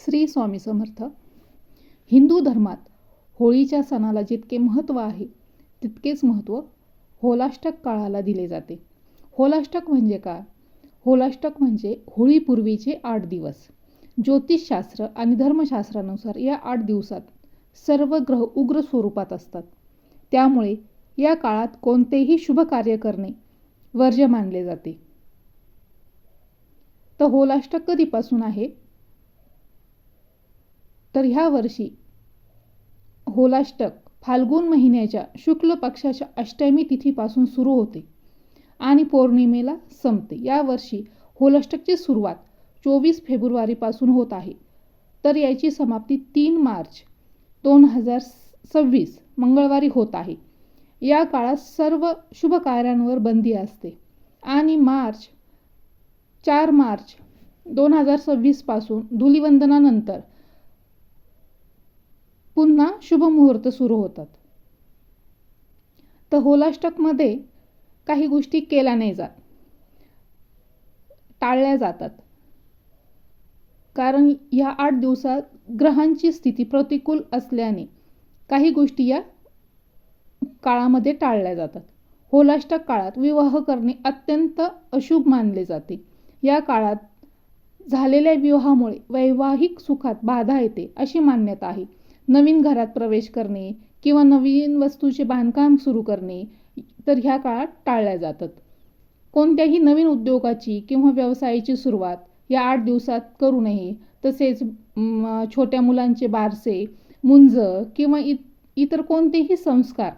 श्री स्वामी समर्थ. हिंदू धर्मात होळीच्या सणाला जितके महत्त्व आहे तितकेच महत्त्व होलाष्टक काळाला दिले जाते. होलाष्टक म्हणजे काय? होलाष्टक म्हणजे होळीपूर्वीचे 8 दिवस. ज्योतिषशास्त्र आणि धर्मशास्त्रानुसार या 8 दिवसात सर्व ग्रह उग्र स्वरूपात असतात. त्यामुळे या काळात कोणतेही शुभ कार्य करणे वर्ज्य मानले जाते. तर होलाष्टक कधीपासून आहे? तर ह्या वर्षी होलाष्टक फाल्गुन महिन्याच्या शुक्ल पक्षाच्या अष्टमी तिथीपासून सुरू होते आणि पौर्णिमेला संपते. या वर्षी होलाष्टकची सुरुवात 24 फेब्रुवारीपासून होत आहे, तर याची समाप्ती 3 मार्च 2026 मंगळवारी होत आहे. या काळात सर्व शुभ कार्यांवर बंदी असते आणि 4 मार्च 2026 पासून धुलिवंदनानंतर पुन्हा शुभ मुहूर्त सुरू होतात. तर होलाष्टकमध्ये काही गोष्टी केल्या नाही जात, टाळल्या जातात, कारण या 8 दिवसात ग्रहांची स्थिती प्रतिकूल असल्याने काही गोष्टी या काळामध्ये टाळल्या जातात. होलाष्टक काळात विवाह करणे अत्यंत अशुभ मानले जाते. या काळात झालेल्या विवाहामुळे वैवाहिक सुखात बाधा येते अशी मान्यता आहे. नवीन घरात प्रवेश करणे किंवा नवीन वस्तूचे बांधकाम सुरू करणे तर ह्या काळात टाळल्या जातात. कोणत्याही नवीन उद्योगाची किंवा व्यवसायाची सुरुवात या 8 दिवसात करू नये. तसेच छोट्या मुलांचे बारसे, मुंज किंवा इतर कोणतेही संस्कार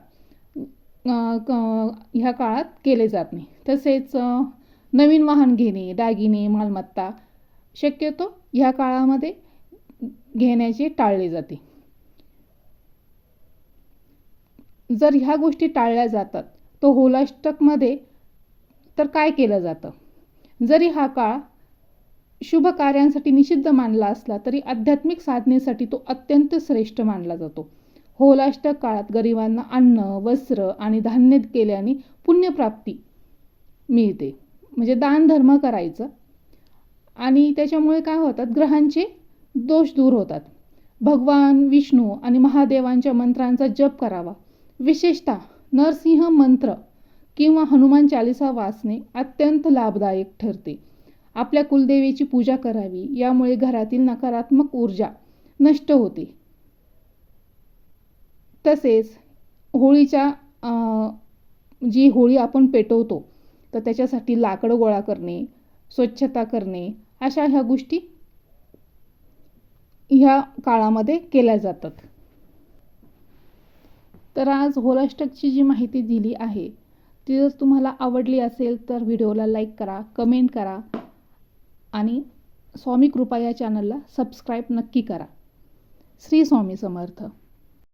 ह्या काळात केले जात नाही. तसेच नवीन वाहन घेणे, दागिने, मालमत्ता शक्यतो ह्या काळामध्ये घेण्याचे टाळले जाते. जर ह्या गोष्टी टाळल्या जातात तर होलाष्टकमध्ये तर काय केलं जातं? जरी हा काळ शुभ कार्यांसाठी निषिद्ध मानला असला तरी आध्यात्मिक साधनेसाठी तो अत्यंत श्रेष्ठ मानला जातो. होलाष्टक काळात गरिबांना अन्न, वस्त्र आणि धान्य केल्याने पुण्यप्राप्ती मिळते. म्हणजे दान धर्म करायचं आणि त्याच्यामुळे काय होतात? ग्रहांचे दोष दूर होतात. भगवान विष्णू आणि महादेवांच्या मंत्रांचा जप करावा. विशेषतः नरसिंह मंत्र किंवा हनुमान चालीसा वाचणे अत्यंत लाभदायक ठरते. आपल्या कुलदेवीची पूजा करावी, यामुळे घरातील नकारात्मक ऊर्जा नष्ट होते. तसेच होळीच्या जी होळी आपण पेटवतो तर त्याच्यासाठी लाकडं गोळा करणे, स्वच्छता करणे अशा ह्या गोष्टी ह्या काळामध्ये केल्या जातात. तर आज होलाष्टकची जी माहिती दिली आहे ती जर तुम्हाला आवडली असेल तर व्हिडिओला लाईक करा, कमेंट करा आणि स्वामी कृपा या चॅनलला सबस्क्राईब नक्की करा. श्री स्वामी समर्थ.